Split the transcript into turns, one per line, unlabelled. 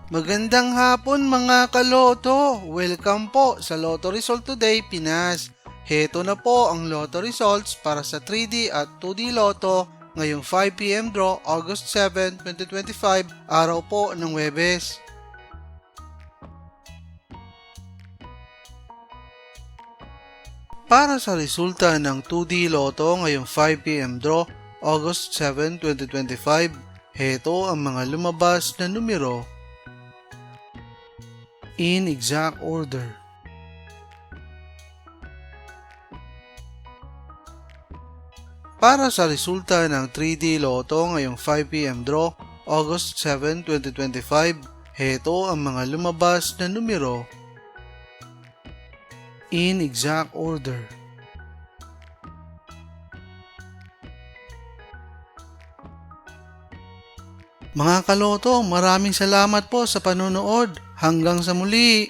Magandang hapon mga kaloto! Welcome po sa Lotto Result Today Pinas. Heto na po ang Lotto Results para sa 3D at 2D Lotto ngayong 5pm draw August 7, 2025, araw po ng Huwebes. Para sa resulta ng 2D Lotto ngayong 5pm draw August 7, 2025, heto ang mga lumabas na numero in exact order. Para sa resulta ng 3D Lotto ngayong 5pm draw August 7, 2025, heto ang mga lumabas na numero in exact order. Mga kaloto, maraming salamat po sa panonood. Hanggang sa muli!